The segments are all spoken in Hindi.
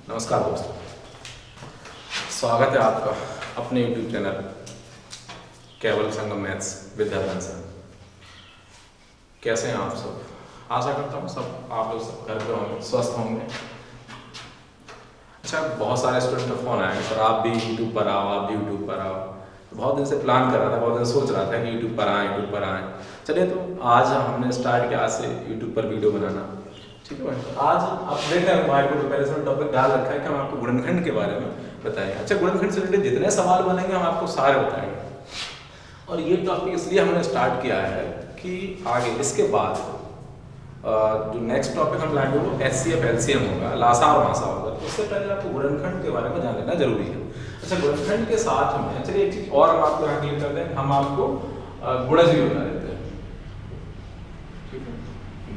नमस्कार दोस्तों, स्वागत है आपका अपने YouTube चैनल केवल संगम मैथ्स विद्याधन सर। कैसे हैं आप सब? आशा करता हूँ सब आप लोग सब घर पे होंगे, स्वस्थ होंगे। अच्छा, बहुत सारे स्टूडेंट का फ़ोन आया सर आप भी YouTube पर आओ, आप भी YouTube पर आओ। बहुत दिन से प्लान कर रहा था, बहुत दिन सोच रहा था कि YouTube पर आएँ। चलिए तो आज हमने स्टार्ट किया आज से YouTube पर वीडियो बनाना। ठीक है भाई, तो आज आप देख रहे हैं हमारे को पहले से टॉपिक डाल रखा है कि हम आपको गुणनखंड के बारे में बताएंगे। अच्छा, गुणनखंड से रिलेटेड जितने सवाल बनेंगे हम आपको सारे बताएंगे। और ये टॉपिक इसलिए हमने स्टार्ट किया है कि आगे इसके बाद जो नेक्स्ट टॉपिक हम लाएंगे वो HCF LCM होगा, लासा और मासा होगा। तो उससे पहले आपको गुणनखंड के बारे में जान लेना जरूरी है। अच्छा, गुणनखंड के साथ में चलिए एक चीज और हम आपको यहाँ क्लियर कर दें, हम आपको गुणज भी बता देते हैं। ठीक है,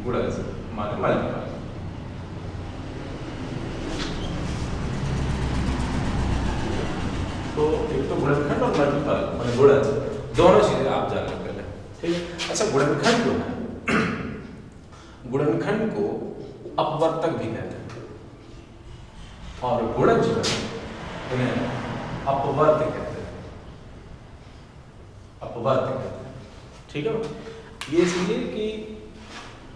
गुणज माने मल्टीपल। तो एक तो गुणनखंड और मल्टीपल माने गुणज, दोनों चीजें आप जान लें पहले। ठीक है। अच्छा, गुणनखंड जो है गुणनखंड को अपवर्तक भी कहते हैं और गुणज जो है इन्हें अपवर्त कहते हैं। अपवर्त कहते हैं। ठीक है। ये इसलिए कि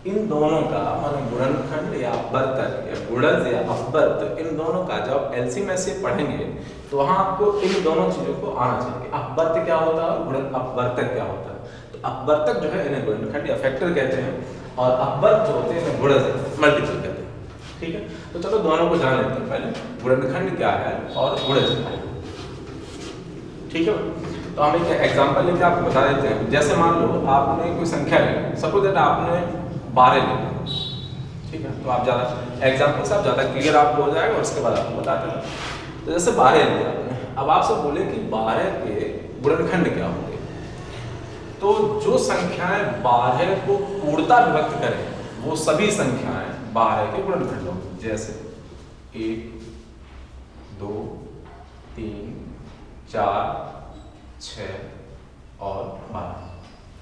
इन दोनों का माने गुणनखंड या अपवर्तक या गुणज या अपवर्त, इन दोनों का जब एलसीएम में से पढ़ेंगे तो वहां आपको इन दोनों चीजों को आना चाहिए। अपवर्त क्या होता है और गुणन अपवर्तक क्या होता है। तो अपवर्तक जो है इन्हें गुणनखंड या फैक्टर कहते हैं और अपवर्त जो होते हैं इन्हें गुणज मल्टीपल कहते हैं। ठीक है। तो चलो दोनों को जान लेते हैं पहले, गुणनखंड क्या है और गुणज क्या है। ठीक है। तो हम एक एग्जांपल लेके आपको बता देते हैं। जैसे मान लो आपने कोई संख्या ली, सपोज दैट आपने 12 ली। ठीक है। तो आप ज़्यादा एग्जांपल से आप ज़्यादा क्लियर आपको हो जाएगा और उसके बाद आपको बताते हैं। तो जैसे 12 लिया आपने, अब आपसे बोले कि 12 के गुणनखंड क्या होंगे। तो जो संख्याएं 12 को पूर्णता विभक्त करें वो सभी संख्याएं 12 के गुणनखंड होंगे। जैसे 1, 2, 3, 4, 6 और 12।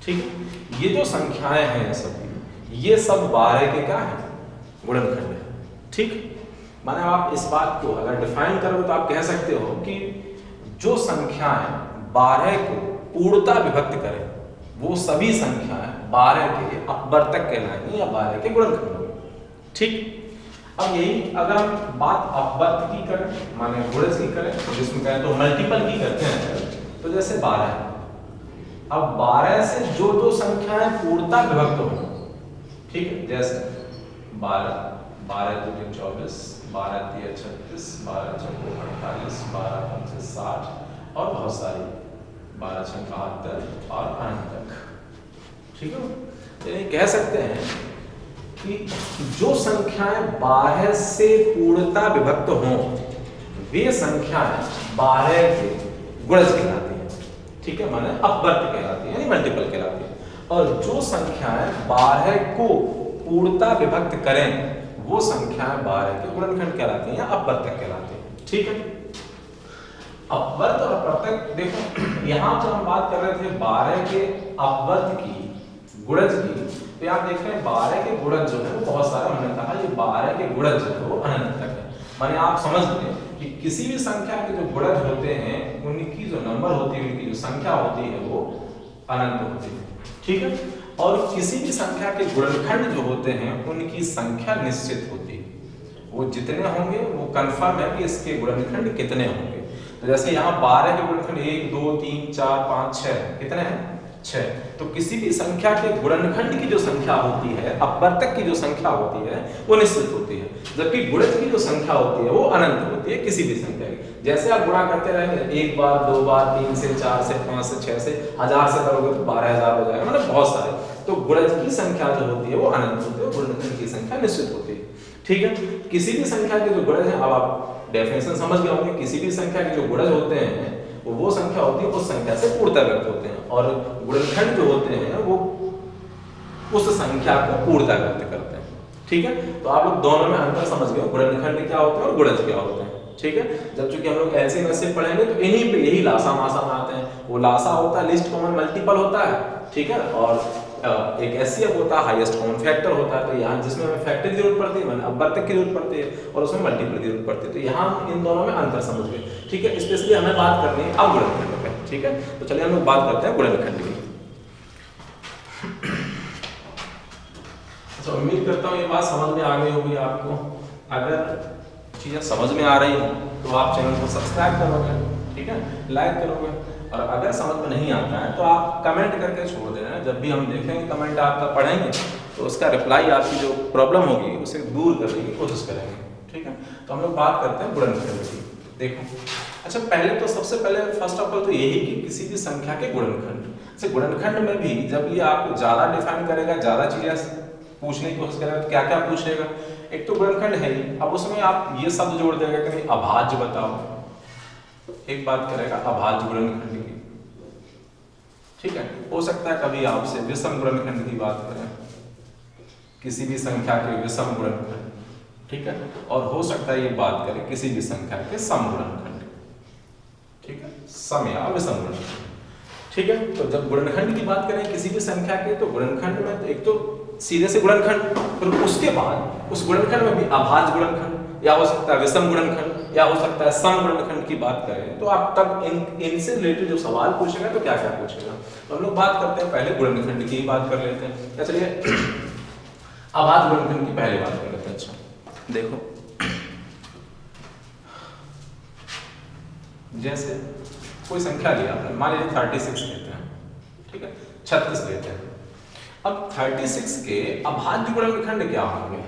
ठीक है। ये जो संख्याएं हैं सभी, ये सब 12 के क्या है? गुणनखंड है। ठीक। माने आप इस बात को अगर डिफाइन करोगे तो आप कह सकते हो कि जो संख्याएं 12 को पूर्णता विभक्त करें वो सभी संख्याएं 12 के अपवर्तक कहलाएंगी या 12 के गुणनखंड होंगे। ठीक। अब यही अगर हम बात अपवर्त की करें माने गुणज की करें, जिसमें कहें तो मल्टीपल की करते हैं, तो जैसे 12 है। अब 12 से जो जो संख्याएं पूर्णता विभक्त हो, ठीक है, जैसे 12, 12 दूनी 24, 12 तिया 36, 12 चौको 48, 12 पंचे 60 और बहुत सारी 12 छंग 72 और अनंत तक। ठीक है। यानी कह सकते हैं कि जो संख्याएं 12 से पूर्णता विभक्त हों वे संख्याएं 12 के गुणज कहलाती हैं। ठीक है, माने अपवर्त कहलाती है यानी मल्टीपल कहलाती है। और जो संख्याएं 12 को पूर्णता विभक्त करें वो संख्याएं 12 के गुणनखंड कहलाती हैं या अपवर्तक कहलाती हैं। ठीक है। अपवर्त और अपवर्तक देखो, यहां जब हम बात कर रहे थे 12 के अपवर्त की, गुणज की, तो आप देख रहे हैं 12 के गुणज जो है वो बहुत सारे, हमने कहा ये 12 के गुणज जो है वो अनंत तक है। माने आप समझ लें कि किसी भी संख्या के जो गुणज होते हैं उनकी जो नंबर होती है, उनकी जो संख्या होती है वो अनंत होती है। ठीक है। और किसी भी संख्या के गुणनखंड जो होते हैं उनकी संख्या निश्चित होती है। वो जितने होंगे वो कंफर्म है कि इसके गुणनखंड कितने होंगे। तो जैसे यहाँ 12 के गुणनखंड 1, 2, 3, 4, 5, 6 कितने हैं? 6। तो किसी भी संख्या के गुणनखंड की जो संख्या होती है, अपवर्तक की जो संख्या होती है वो निश्चित होती है, जबकि गुणज की जो संख्या होती है वो अनंत होती है किसी भी संख्या की। जैसे आप गुणा करते रहेंगे, एक बार, दो बार, 3 से 4 से 5 से 6 से 1000 से करोगे तो 12000 हो जाएगा, मतलब बहुत सारे। तो गुणज की संख्या जो होती है वो अनंत होती है, गुणनखंड की संख्या निश्चित होती है। ठीक है। किसी भी संख्या के जो गुणज हैं, अब आप डेफिनेशन समझ गए होंगे, किसी भी संख्या के जो गुणज होते हैं वो संख्या होती है उस संख्या से पूर्णता व्यक्त होते हैं और गुणनखंड जो होते हैं वो उस संख्या को पूर्णता व्यक्त करते हैं। ठीक है। तो आप लोग दोनों में अंतर समझ गए, गुणनखंड क्या होते हैं और गुणज क्या होते हैं। ठीक है। जब चूंकि हम लोग एलसीएम से पढ़ेंगे तो इन्हीं पे यही लासा मासा में आते हैं। वो लासा होता है लिस्ट कॉमन मल्टीपल होता है। ठीक है। और एक एचसीएफ होता है, हाईएस्ट कॉमन फैक्टर होता है, तो यहाँ जिसमें हमें फैक्टर की जरूरत पड़ती है, मैंने अपवर्तक की जरूरत पड़ती है, और उसमें मल्टीपल की जरूरत पड़ती है। तो यहाँ इन दोनों में अंतर समझ गए, ठीक है। स्पेशली हमें बात करनी है अब गुणनखंड पे, ठीक है। तो चलिए हम लोग बात करते हैं गुणनखंड की। तो उम्मीद करता हूँ ये बात समझ में आ गई होगी आपको। अगर चीज़ें समझ में आ रही हैं तो आप चैनल को सब्सक्राइब करोगे, ठीक है, लाइक करोगे, और अगर समझ में नहीं आता है तो आप कमेंट करके छोड़ देना। जब भी हम देखेंगे कमेंट आपका पढ़ेंगे तो उसका रिप्लाई, आपकी जो प्रॉब्लम होगी उसे दूर करने की कोशिश करेंगे, ठीक है। तो हम लोग बात करते हैं गुणनखंड की। देखो, अच्छा पहले तो सबसे पहले फर्स्ट ऑफ ऑल तो यही कि किसी भी संख्या के गुणनखंड से, गुणनखंड में भी जब ये आपको ज़्यादा डिफाइन करेगा, ज़्यादा चीज़ें पूछने की कोशिश करेगा, तो क्या क्या पूछेगा। एक तो गुणनखंड है ही, अब उसमें आप ये शब्द जोड़ देगा कि नहीं अभाज्य बताओ, एक बात करेगा अभाज्य गुणनखंड की, ठीक है। हो सकता है कभी आपसे विषम गुणनखंड की बात करें, किसी भी संख्या के विषम गुणनखंड, ठीक है। और हो सकता है ये बात करें किसी भी संख्या के सम गुणनखंड, ठीक है, सम या विषम गुणनखंड, ठीक है। तो जब गुणनखंड की बात करें किसी भी संख्या के, तो गुणनखंड में तो एक तो सीधे से गुणनखंड, फिर उसके बाद उस गुणनखंड में भी अभाज्य गुणनखंड, या हो सकता है विषम गुणनखंड, या हो सकता है सम गुणनखंड की बात करें, तो आप तब इनसे रिलेटेड जो सवाल पूछेगा तो क्या क्या पूछेगा। तो हम लोग बात करते हैं पहले गुणनखंड की बात कर लेते हैं। या चलिए अभाज्य गुणनखंड की पहले बात कर लेते हैं। अच्छा देखो, जैसे कोई संख्या लिया आपने, मान लीजिए 36 लेते हैं, ठीक है, 36 लेते हैं। अब 36 के अभाज्य गुणनखंड क्या होंगे,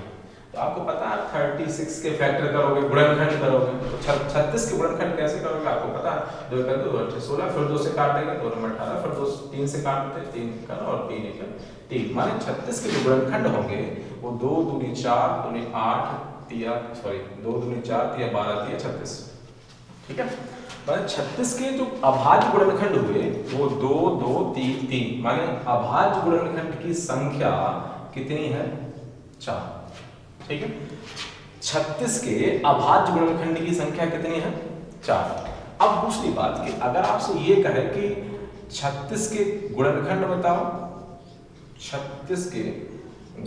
तो आपको पता है 36 के फैक्टर करोगे, गुणनखंड करोगे, तो 36 के गुणनखंड कैसे करोगे आपको पता है। 2 कर 2 16, फिर 2 से काट देंगे 2 नंबर 18, फिर 2 3 से काट देते 3 का और 3 का 3, माने 36 के जो गुणनखंड होंगे वो 2 दूनी 4 दूनी 8 3 सॉरी 2 दूनी 4 3 12 3 36, ठीक है। माने 36 के जो अभाज्य गुणनखंड हुए वो 2 2 3 3, माने अभाज्य गुणनखंड की संख्या कितनी है 4, ठीक है। 36 के अभाज्य गुणनखंड की संख्या कितनी है 4। अब दूसरी बात कि अगर आपसे ये कहे कि 36 के गुणनखंड बताओ, 36 के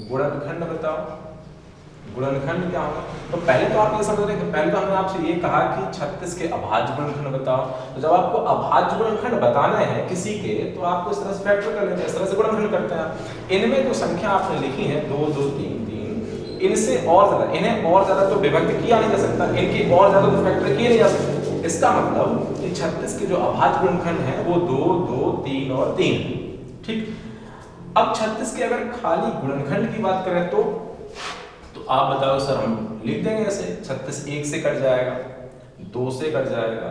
गुणनखंड बताओ, गुणनखंड क्या होगा, तो पहले तो आप ये समझ रहे हैं, पहले तो हमने आपसे ये कहा कि 36 के अभाज्य गुणनखंड बताओ। तो जब आपको अभाज्य गुणनखंड बताना है किसी के, तो आपको इस तरह से फैक्टर कर लेते हैं, इस तरह से गुणनखंड करते हैं। इनमें जो संख्या आपने लिखी है 2 2 3 3, इनसे और ज्यादा, इन्हें और ज्यादा तो विभक्त किया नहीं जा सकता, इनकी और ज्यादा तो फैक्टर किए नहीं जा सकते। इसका मतलब कि 36 के जो अभाज्य गुणनखंड है वो 2 2 3 और 3, ठीक। अब 36 के अगर खाली गुणनखंड की बात करें तो आप बताओ सर, हम लिख देंगे ऐसे 36 1 से कट जाएगा, 2 से कट जाएगा,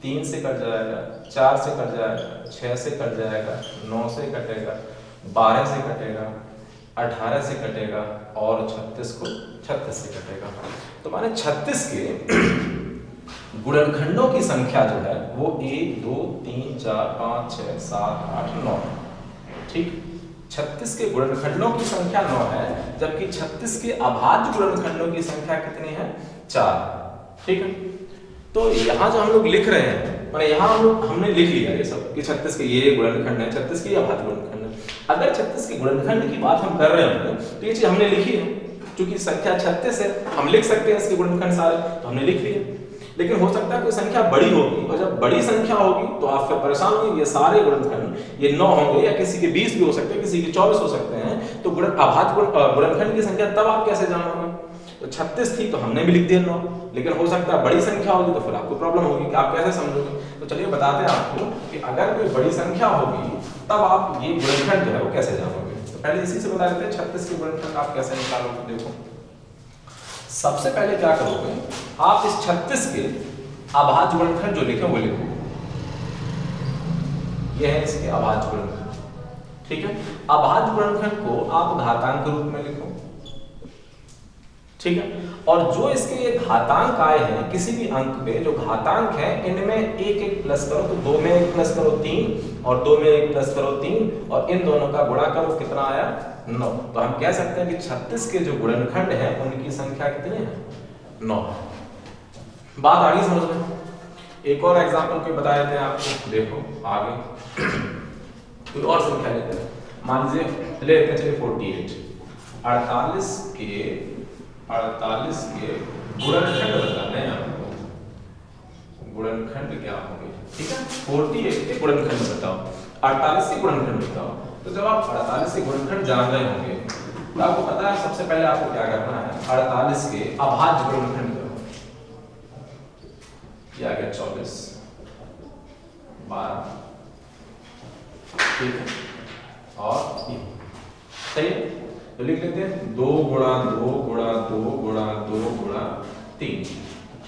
3 से कट जाएगा, 4 से कट जाएगा, 6 से कट जाएगा, 9 से कटेगा, 12 से कटेगा, 18 से कटेगा, और 36 को 36 से कटेगा। तो माने 36 के गुणनखंडों की संख्या जो है वो 1 2 3 4 5 6 7 8 9, ठीक। 36 के गुणनखंडों की संख्या 9 है, जबकि 36 के अभाज्य गुणनखंडों की संख्या कितनी है 4, ठीक है। तो यहाँ जो हम लोग लिख रहे हैं, माने यहाँ हमने लिख लिया ये सब कि 36 के ये गुणनखंड है, 36 के अभाज्य गुणनखंड है। अगर 36 के गुणनखंड की बात हम कर रहे हैं तो ये चीज हमने लिखी है, क्योंकि संख्या 36 है, हम लिख सकते हैं इसके गुणनखंड सारे, तो हमने लिख लिए। लेकिन हो सकता है कोई संख्या बड़ी होगी, और जब बड़ी संख्या होगी तो आप फिर परेशान होंगे, ये सारे गुणनखंड ये 9 होंगे, या किसी के 20 भी हो सकते हैं, किसी के 24 हो सकते हैं, तो अभाज्य गुणनखंड की संख्या तब आप कैसे जानोगे। तो 36 थी तो हमने भी लिख दिया 9, लेकिन हो सकता है बड़ी संख्या होगी तो फिर आपको प्रॉब्लम होगी कि आप कैसे समझोगे। तो चलिए बताते हैं आपको कि अगर कोई बड़ी संख्या होगी तब आप ये गुणनखंड जो है वो कैसे जानोगे। तो पहले इसी से बता देते हैं 36 के गुणनखंड आप कैसे निकालोगे। देखो, सबसे पहले क्या करोगे, आप इस 36 के अभाज्य गुणनखंड जो लिखे वो लिखो, ये है इसके अभाज्य गुणनखंड, ठीक है। अभाज्य गुणनखंड को आप घातांक के रूप में लिखो, ठीक है। और जो इसके ये घातांक आए हैं किसी भी अंक पे, जो घातांक है इनमें एक एक प्लस करो, तो 2 में 1 प्लस करो 3, और 2 में 1 प्लस करो 3, और इन दोनों का गुणा करो, कितना आया 9। तो हम कह सकते हैं कि 36 के जो गुणनखंड है उनकी संख्या कितनी है 9। बात आगे समझ में। एक और एग्जांपल कोई बता देते हैं आपको, देखो आगे कोई और संख्या लेते हैं, मान लीजिए ले लेते हैं चलिए 48, 48 के गुणनखंड बताने हैं आपको, गुणनखंड क्या होंगे, ठीक है। 48 के गुणनखंड बताओ, 48 के गुणनखंड बताओ। तो जब आप 48 के गुणनखंड जान रहे होंगे तो आपको पता है सबसे पहले आपको क्या करना है, 48 के अभाज्य गुणनखंड करो। क्या गया 24, 12, ठीक है, और 3, सही है। तो लिख लेते हैं 2 गुणा 2 गुणा 2 गुणा 2 गुणा 3,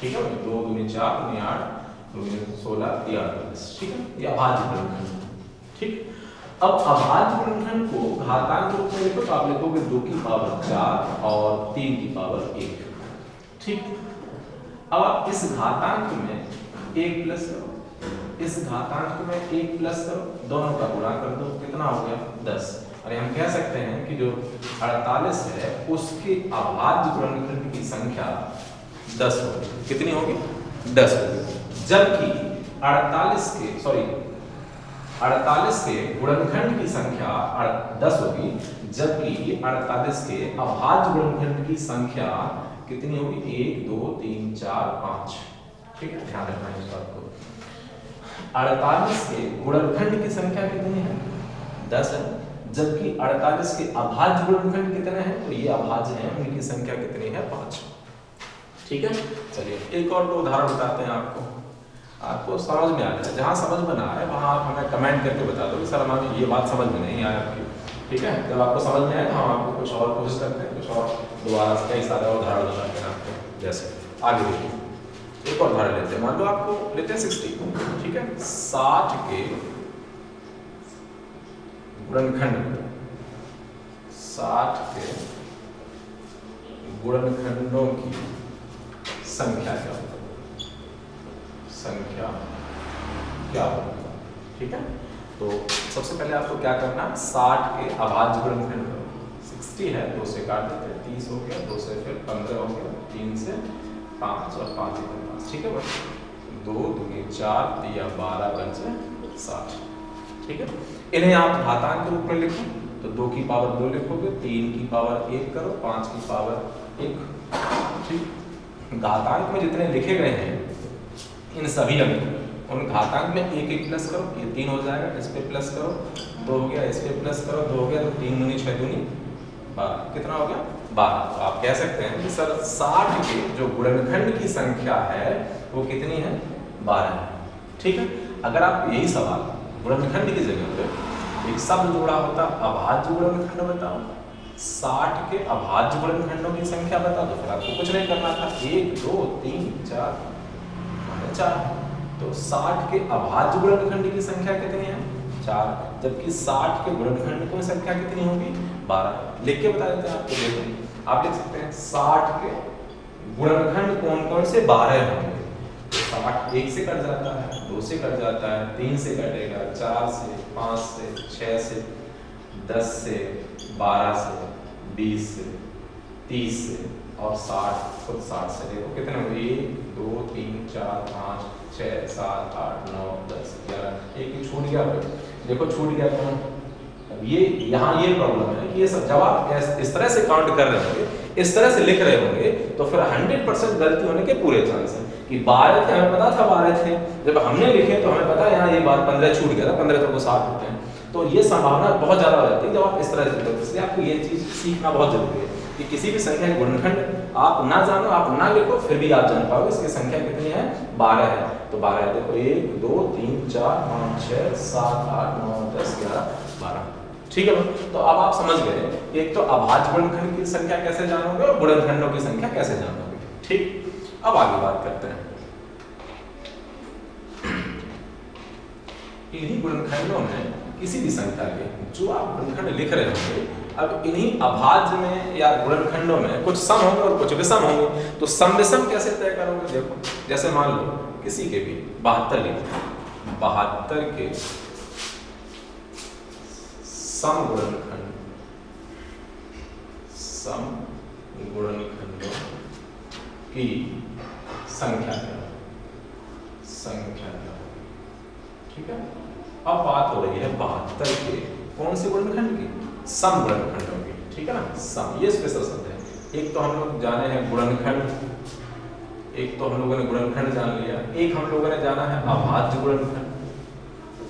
ठीक है। 2 दूनी 4 दूनी 8 दूनी 16 3 48, ठीक है। ये अभाज्य गुणनखंड, ठीक। अब अभाज्य गुणनखंड को घातांक रूप में लिखो तो आप लिखोगे 2 की पावर 4 और 3 की पावर 1, ठीक। अब आप इस घातांक में 1 प्लस करो, इस घातांक में 1 प्लस करो, दोनों का गुणा कर दो, कितना हो गया 10। और हम कह सकते हैं कि जो 48 है उसके अभाज्य गुणनखंड की संख्या 10 होगी। कितनी होगी? 10 होगी। जबकि 48 के गुणनखंड की संख्या 10 होगी, जबकि 48 के अभाज्य गुणनखंड की संख्या कितनी होगी? 1 2 3 4 5, ठीक है। ध्यान रखना इस बात को। 48 के गुणनखंड की संख्या कितनी है? 10 है, जबकि 48 के अभाज्य गुणनखंड कितने हैं? तो ये अभाज्य हैं, उनकी संख्या कितनी है? 5, ठीक है। चलिए एक और 2 उदाहरण बताते हैं आपको समझ में आ जाए। जहां समझ में ना आए वहां आप हमें कमेंट करके बता दो कि सर हमें ये बात समझ में नहीं आया आपकी, ठीक है। जब आपको समझ में आए तो हम आपको कुछ और कोशिश करते हैं, कुछ और दोबारा से कई सारे उदाहरण बताते हैं आपको। जैसे आगे देखिए एक और उदाहरण लेते हैं, मान लो आपको लेते हैं 60, ठीक है। 60 के गुणनखंड, 60 के गुणनखंडों की संख्या क्या होगी? संख्या क्या होगी, ठीक है। तो सबसे पहले आपको क्या करना है, 60 के अभाज्य गुणनखंड करो। 60 है, 2 से काट देते हैं, 30 हो गया, 2 से फिर 15 हो गया, 3 से 5 और 5 से 5, ठीक है। बस 2 दूनी 4 दिया 12 पंचे 60, ठीक है। इन्हें आप घातांक के रूप में लिखो तो 2 की पावर 2 लिखोगे, 3 की पावर 1 करो, 5 की पावर 1, ठीक। घातांक में जितने लिखे गए हैं इन सभी अंक उन घातांक में 1 1 प्लस करो, ये 3 हो जाएगा, इस पे प्लस करो 2 हो गया, इस पे प्लस करो 2 हो गया, तो 3 दूनी 6 दूनी 12, कितना हो गया 12। तो आप कह सकते हैं कि सर 60 के जो गुणनखंड की संख्या है वो कितनी है? 12 है, ठीक है। अगर आप यही सवाल गुणनखंड की जगह पे एक शब्द जोड़ा होता अभाज्य गुणनखंड बताओ, 60 के अभाज्य गुणनखंडों की संख्या बता दो, फिर आपको कुछ नहीं करना था, 1 2 3 4 4, तो 60 के अभाज्य गुणनखंड की संख्या कितनी है? 4, जबकि 60 के गुणनखंड की संख्या कितनी होगी? 12। लिख के बता देते हैं आपको, देखो आप लिख सकते हैं 60 के गुणनखंड कौन कौन से? 12 होंगे। 60 1 से कट जाता है, 2 से कट जाता है, 3 से कटेगा, 4 से 5 से 6 से 10 से 12 से 20 से 30 से और 60, खुद 60 से देखो कितने हुए? 1 2 3 4 5 6 7 8 9 10 11, एक ही छूट गया, देखो छूट गया। तो अब ये यहाँ ये प्रॉब्लम है कि ये सब जब आप इस तरह से काउंट कर रहे होंगे, इस तरह से लिख रहे होंगे, तो फिर 100% गलती होने के पूरे चांस है। कि 12 थे, हमें पता था 12 थे, जब हमने लिखे तो हमें पता है यहाँ ये बात 15 छूट गया था, 15 तो वो 60 होते हैं, तो ये संभावना बहुत ज़्यादा हो जाती है जब आप इस तरह से लिखते हो। इसलिए आपको ये चीज़ सीखना बहुत जरूरी है कि किसी भी संख्या के गुणनखंड आप ना जानो, आप ना लिखो, फिर भी आप जान पाओगे इसकी संख्या कितनी है? 12 है। तो 12 है, देखो 1 2 3 4 5 6 7 8 9 10 11 12, ठीक है। तो अब आप समझ गए एक तो अभाज्य गुणनखंड की संख्या कैसे जानोगे और गुणनखंडों की संख्या कैसे जानोगे, ठीक। अब आगे बात करते हैं, इन्हीं गुणनखंडों में किसी भी संख्या के जो आप गुणनखंड लिख रहे होंगे, अब इन्हीं अभाज्य में या गुणनखंडों में कुछ सम होंगे और कुछ विषम होंगे। तो सम विषम कैसे तय करोगे? देखो जैसे मान लो किसी के भी 72 लिखे, 72 के सम गुणनखंड, सम गुणनखंडों की संख्या क्या? संख्या क्या? ठीक है। अब बात हो रही है 72 के कौन से गुणनखंड की? सम गुणनखंडों की, ठीक है ना, सम, ये स्पेशल शब्द है। एक तो हम लोग जाने हैं गुणनखंड, एक तो हम लोगों ने गुणनखंड जान लिया, एक हम लोगों ने जाना है अभाज्य गुणनखंड,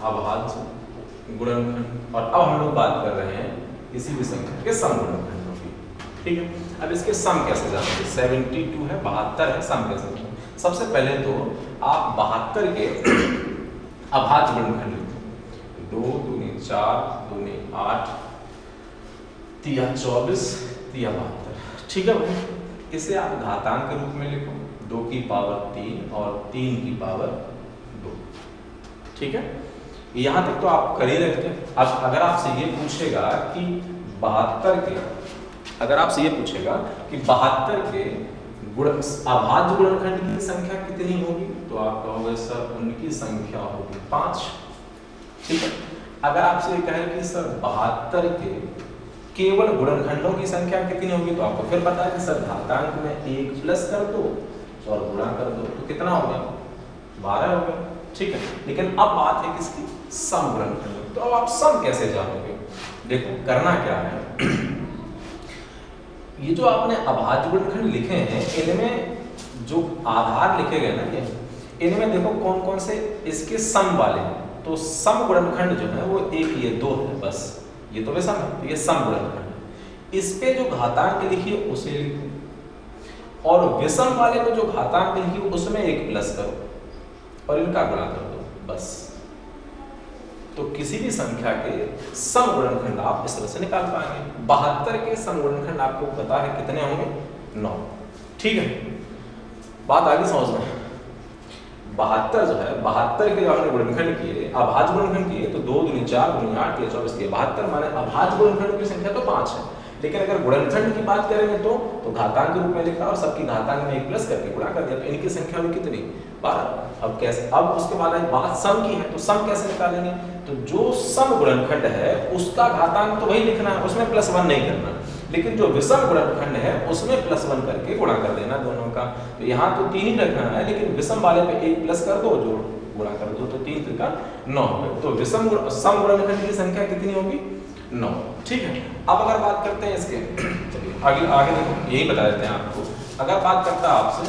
अभाज्य गुणनखंड, और अब हम लोग बात कर रहे हैं किसी भी संख्या के सम गुणनखंडों की, ठीक है। अब इसके सम कैसे जानेंगे? 72 है, 72 है, सम कैसे जानेंगे? सबसे पहले तो आप 72 के अभाज्य गुणनखंड लिखो, 2 दूनी 4, दूनी 8, तिया 24, तिया 72, ठीक है भाई। इसे आप घातांक के रूप में लिखो, 2 की पावर 3 और 3 की पावर 2, ठीक है। यहाँ तक तो आप कर ही रखते हैं। अब अगर आपसे ये पूछेगा कि 72 के, अगर आपसे ये पूछेगा कि 72 के अभाज्य गुणनखंड की संख्या कितनी होगी, तो आप कहोगे सर उनकी संख्या होगी 5, ठीक है। अगर आपसे कहे कि सर 72 के केवल गुणनखंडों की संख्या कितनी होगी, तो आपको फिर पता है कि सर घातांक में 1 प्लस कर दो और गुणा कर दो, तो कितना हो गया? 12 हो गया, ठीक है। लेकिन अब बात है किसकी? सम गुणनखंड। तो अब आप सम कैसे जानोगे? देखो करना क्या है, ये जो आपने अभाज्य गुणनखंड लिखे हैं, इनमें जो आधार लिखे गए ना, ये इनमें देखो कौन कौन से इसके सम वाले हैं। तो सम गुणनखंड जो है वो एक ये 2 है, बस ये तो विषम है, तो ये सम गुणनखंड है। इस पे जो घातांक लिखिए उसे लिखो, और विषम वाले को जो घातांक लिखिए उसमें 1 प्लस करो और इनका गुणा कर दो, बस। तो किसी भी संख्या के सम गुणनखंड आप इस तरह से निकाल पाएंगे। 72 के सम गुणनखंड आपको पता है कितने होंगे? 9, ठीक है। बात आगे समझ में। 72 जो है, 72 के जो हमने गुणनखंड किए, अभाज्य गुणनखंड किए, तो 2 दूनी 4, दूनी 8, 24 किए, 72 माने अभाज्य गुणनखंड की संख्या तो 5 है। लेकिन अगर गुणनखंड की बात करेंगे तो घातांक के रूप में लिखा और सबकी घातांक में 1 प्लस करके गुणा कर दिया, तो इनकी संख्या हुई कितनी? 12। अब कैसे? अब उसके बाद एक बात सम की है, तो सम कैसे निकालेंगे? तो जो सम गुणनखंड है उसका घातांक तो वही लिखना है, उसमें +1 नहीं करना, लेकिन जो विषम गुणनखंड है उसमें +1 करके गुणा कर देना दोनों का। तो यहाँ तो 3 ही रखना है, लेकिन विषम वाले पे 1 प्लस कर दो, जो गुणा कर दो, तो 3 का 9 है। तो विषम सम गुणनखंड की संख्या कितनी होगी? 9, ठीक है। अब अगर बात करते हैं इसके, चलिए आगे देखो, यही बता देते हैं आपको। अगर बात करता है आपसे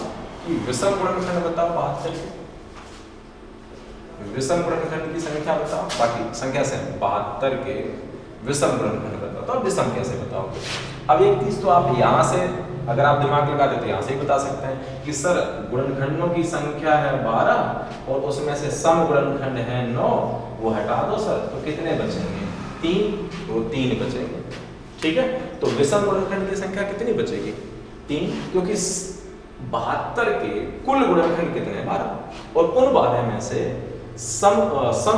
कि विषम गुणनखंड बताओ, 72 के विषम गुणनखंड की संख्या बताओ, बाकी संख्या से 72 के विषम गुणनखंड बताओ, तो विषम कैसे बताओगे? अब एक चीज तो आप यहाँ से अगर आप दिमाग लगा देते यहाँ से ही बता सकते हैं कि सर गुणनखंडों की संख्या है 12 और उसमें से सम गुणनखंड है 9, वो हटा दो सर, तो कितने बचेंगे? 3, तो 3 बचेंगे, ठीक है। तो विषम गुणनखंड की संख्या कितनी बचेगी? 3, क्योंकि 72 के कुल गुणनखंड कितने हैं? 12, और उन 12 में से सम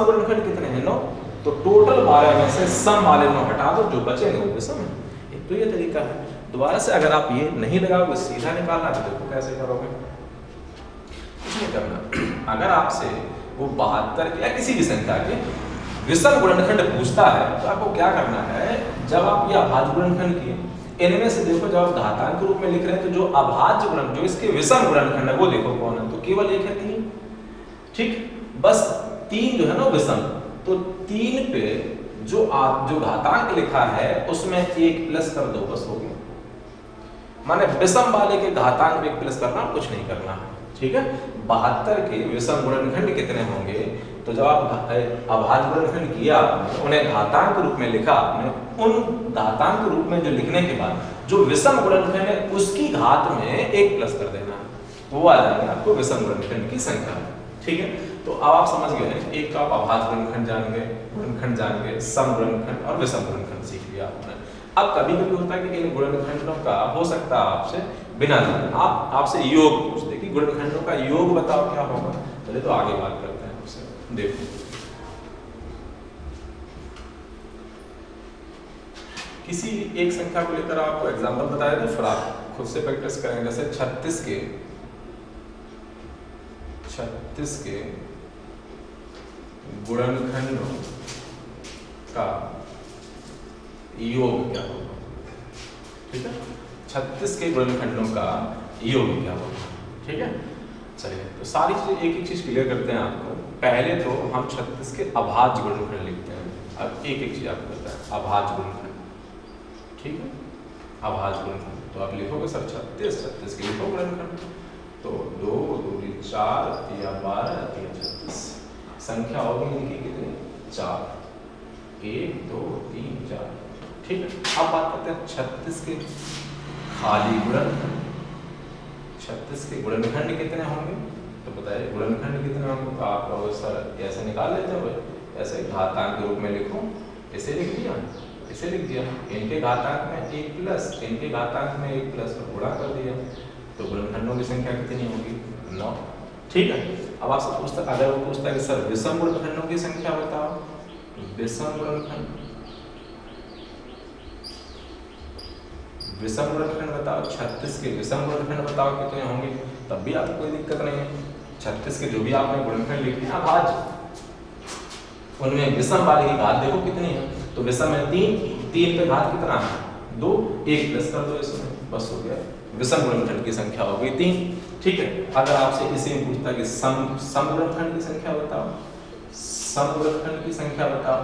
गुणनखंड कितने हैं? 9, तो टोटल 12 में से सम वाले 9 हटा दो, जो बचेंगे वो विषम है। एक तो ये तरीका है। दोबारा से अगर आप ये नहीं लगाओगे, सीधा निकालना, तो देखो कैसे करोगे। कुछ नहीं करना, अगर आपसे वो 72 या किसी भी संख्या के विषम गुणनखंड पूछता है, तो आपको क्या करना है? जब आप ये अभाज्य गुणनखंड किए, इनमें से देखो जब आप घातांक के रूप में लिख रहे हैं, तो जो अभाज्य गुणनखंड, जो इसके विषम गुणनखंड है, वो देखो कौन है, तो केवल एक है 3, ठीक। बस 3 जो है ना विषम, तो 3 पे जो घातांक लिखा है उसमें 1 प्लस कर दो, बस हो गया। माने विषम वाले के घातांक में 1 प्लस करना, कुछ नहीं करना है, ठीक है। 72 के विषम गुणनखंड कितने होंगे? तो जब आप अभाज्य गुणनखंड किया, उन्हें घातांक रूप में लिखा आपने, उन घातांक रूप में जो लिखने के बाद जो विषम गुणनखंड है उसकी घात में 1 प्लस कर देना, तो वो आ जाएगा आपको विषम गुणनखंड की संख्या, ठीक है। तो अब आप समझ गए हैं, एक तो आप अभाज्य गुणनखंड जान गए, सम गुणनखंड और विषम गुणनखंड सीख लिया आपने। अब कभी कभी होता है कि इन गुणनखंडों का हो सकता है आपसे बिना जाने आपसे योग पूछ दे कि गुणनखंडों का योग बताओ क्या होगा। चलिए तो आगे बात करते हैं उससे। देखो किसी एक संख्या को लेकर आपको एग्जांपल बताया था, फिर आप खुद से प्रैक्टिस करेंगे। जैसे 36 के गुणनखंडों का योग क्या होगा, ठीक है। 36 के गुणनखंडों का योग क्या होगा, ठीक है। चलिए तो सारी चीजें एक एक चीज क्लियर करते हैं आपको। पहले तो हम 36 के अभाज्य गुणनखंड लिखते हैं। अब एक एक चीज आपको बताएं। अभाज्य गुणनखंड, ठीक है, अभाज्य गुणनखंड। तो आप लिखोगे सर 36, 36 के लिखो गुणनखंड, तो 2 दूनी 4 या 12 या 36, संख्या होगी इनकी कितनी 4, 1 2 3 4, ठीक है। अब बात करते हैं 36 के खाली गुणनखंड। 36 के गुणनखंड कितने होंगे, तो बताइए गुणनखंड कितने होंगे। तो आप कहोगे सर ऐसे निकाल लेते हो, ऐसे घातांक के रूप में लिखो, इसे लिख दिया, इसे लिख दिया, इनके घातांक में 1 प्लस, इनके घातांक में 1 प्लस और गुणा कर दिया, तो गुणनखंडों की संख्या कितनी होगी 9, ठीक है। अब आपसे पूछता, अगर वो पूछता है कि सर विषम गुणनखंडों की संख्या बताओ, विषम गुणनखंड, विषम गुणनखंड बताओ, 36 के विषम गुणनखंड बताओ कितने होंगे, तब भी आपको कोई दिक्कत नहीं है। 36 के जो भी आपने गुणनखंड लिखे ना अभाज्य, उनमें विषम वाले की घात देखो कितनी है, तो विषम में 3, 3 पे घात कितना है 2, 1 प्लस कर दो इसमें, बस हो गया, विषम गुणनखंड की संख्या हो गई 3, ठीक है। अगर आपसे इसी में पूछता है कि सम गुणनखंड की संख्या बताओ, सम गुणनखंड की संख्या बताओ,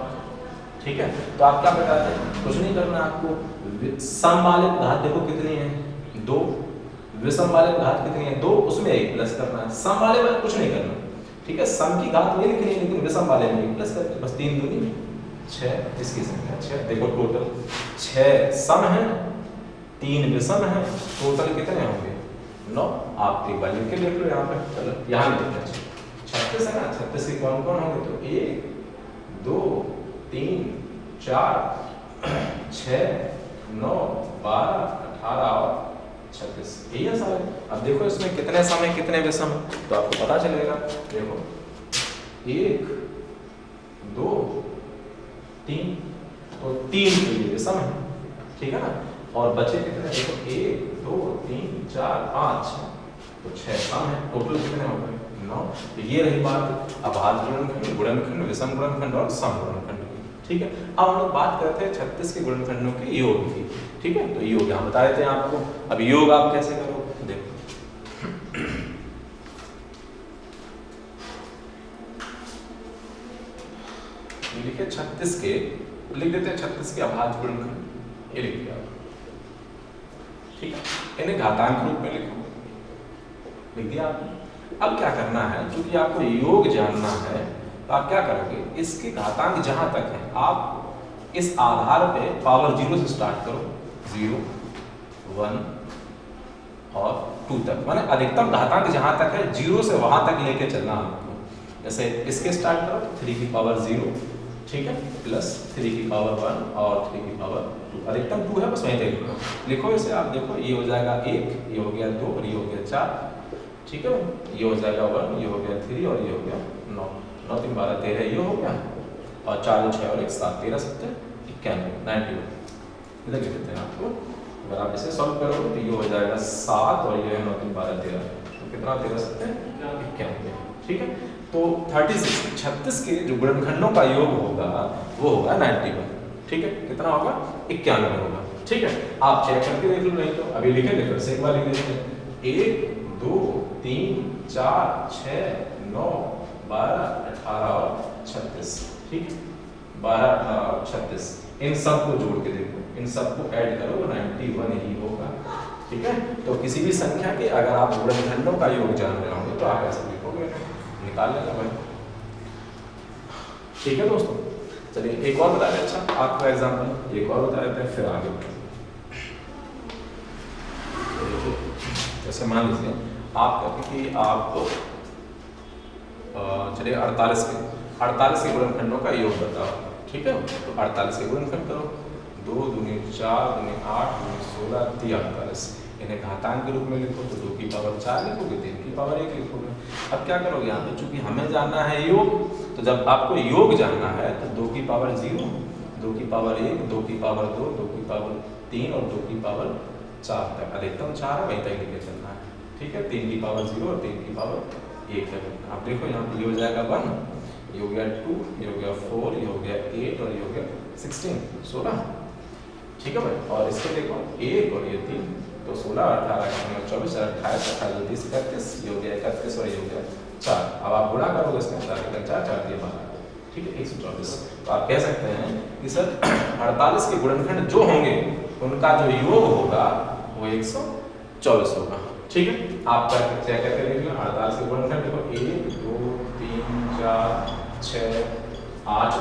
ठीक है, तो आप क्या बताते हैं, कुछ नहीं करना आपको, सम वाले घात देखो कितनी है 2, विषम वाले घात कितनी है 2, उसमें 1 प्लस करना है, सम वाले में कुछ नहीं करना, ठीक है। सम की घात वही लिखनी है, लेकिन विषम वाले में 1 प्लस करके बस 3 दूनी 6, इसकी संख्या 6, देखो टोटल 6 सम है, 3 विषम है, टोटल कितने होंगे 9। आप एक बार लिख के देख लो यहाँ पे, चलो यहाँ लिखते हैं 36 है ना, 36 के कौन कौन होंगे, तो 1 2 3 4 6 9 12 18 और 36, यही है सारे। अब देखो इसमें कितने सम है कितने विषम है, तो आपको पता चलेगा, देखो 1 2 3, तो 3 के लिए विषम है, ठीक है ना, और बचे कितने देखो 1 2 3 4 5, तो 6 सम है, टोटल कितने हो गए 9। तो ये रही बात अभाज्य गुणनखंड, गुणनखंड, विषम गुणनखंड और सम गुणनखंड की, ठीक है। अब हम लोग बात करते हैं 36 के गुणनखंडों के योग की, ठीक है। तो योग हम बता देते हैं आपको, अब योग आप कैसे करोगे, देखो लिखे 36 के, लिख देते हैं 36 के अभाज्य गुणनखंड, ये लिख दिया, ठीक है, इन्हें घातांक रूप में लिखो, लिख दिया आपने। अब क्या करना है, क्योंकि आपको योग जानना है, तो आप क्या करोगे, इसके घातांक जहां तक है आप इस आधार पे पावर 0 से स्टार्ट करो, 0 1 और 2 तक, माने अधिकतम घातांक जहां तक है 0 से वहां तक लेके चलना आपको। जैसे इसके स्टार्ट करो 3 की पावर 0, ठीक है, प्लस 3 की पावर 1 और 3 की पावर 2, अधिकतम 2 है, बस वहीं देख लो, लिखो इसे आप, देखो ये हो जाएगा 1, ये हो गया 2 और ये हो गया 4, ठीक है, ये हो जाएगा 1, ये हो गया 3 और ये हो गया 9, 9 3 12 13, ये हो गया, और 4 6 और 1 7 13 7 91 91, इधर लिख देते हैं आपको। अगर आप इसे सॉल्व करोगे तो ये हो जाएगा 7 और ये है 9 3 12 13, तो कितना 13 7 91, ठीक है। तो 36 के जो गुणनखंडों का योग होगा वो होगा 91, ठीक है, कितना होगा 91 होगा, ठीक है। आप चेक करके देख लो, नहीं तो अभी लिखेंगे फिर से एक बार लिख देते हैं, 1 2 3 4 6 9 12 18 और 36, ठीक है, 12 18 और 36, इन सब को जोड़ के देखो, इन सब को ऐड करो, 91 ही होगा, ठीक है। तो किसी भी संख्या के अगर आप गुणनखंडों का योग जान रहे होंगे तो आप ऐसे लिखोगे, निकाल लेना भाई, ठीक है दोस्तों। चलिए एक और बता दें, अच्छा आपका एग्जाम्पल एक और बता देते हैं, फिर आगे जैसे मान लीजिए आप कहते हैं कि आप चलिए 48 के गुणनखंडों का योग बताओ, ठीक है, तो 48 के गुणनखंड करो, 2 दूनी 4 दूनी 8 दूनी 16 3 48, इन्हें घातांक के रूप में लिखो, तो 2 की पावर 4 लिखोगे, 3 की पावर 1 लिखोगे। अब क्या करोगे यहाँ पे, चूंकि हमें जानना है योग, तो जब आपको योग जानना है तो 2 की पावर 0, 2 की पावर 1, 2 की पावर 2, 2 की पावर 3 और 2 की पावर 4 तक, अधिकतम 4 है वहीं तक लेके चलना है, ठीक है। 3 की पावर 0 और 3 की पावर 1 तक। आप देखो यहाँ पे ये हो जाएगा 1, ये हो गया 2, ये हो गया 4, ये हो गया 8 और ये हो गया 16, ठीक है भाई। और इसको देखो 1 और ये 3, तो 16 18 24 28 28 30 31, ये हो गया 31 और ये हो गया 4। अब आप गुणा करोगे इसके अंदर 4 4 12, ठीक है 124। तो आप कह सकते हैं कि सर 48 के गुणनखंड जो होंगे उनका जो योग होगा वो 124 होगा। ठीक है, आप चेक करके देख लो 48 के गुणनखंड देखो 1 2 3 4 6 8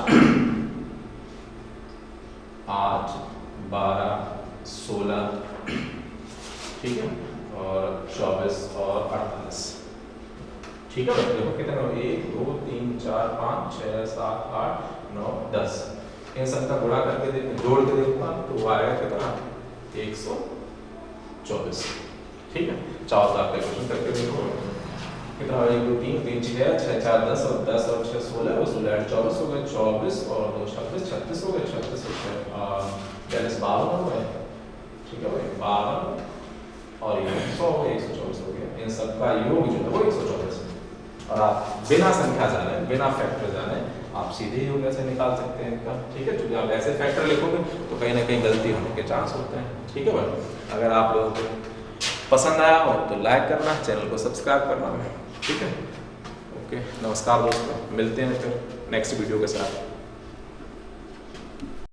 8 12 16, ठीक है, और 24 और 48। ठीक है, देखो कितने हो 1 2 3 4 5 6 7 8 9 10। इन सब का गुणा करके जोड़ के देखूंगा तो वो आएगा कितना 124। ठीक है, चाहो तो आप कैलकुलेशन करके देखो कितना हो 1 2 3 3 6 6 4 10 और 10 और 6 16 और 16 24 हो गए, 24 और 2 26 36 हो गए, 36 और 42 52 हो गए। ठीक है भाई 52 और ये 100 हो गए 124 हो गया। इन सब का योग जो है वो 124 है। और आप बिना संख्या जाने बिना फैक्टर जाने आप सीधे योग ऐसे निकाल सकते हैं इनका। ठीक है, क्योंकि आप ऐसे फैक्टर लिखोगे तो कहीं ना कहीं गलती होने के चांस होते हैं। ठीक है भाई, अगर आप लोगों को पसंद आया हो तो लाइक करना, चैनल को सब्सक्राइब करना। ठीक है, ओके, नमस्कार दोस्तों, मिलते हैं फिर नेक्स्ट वीडियो के साथ।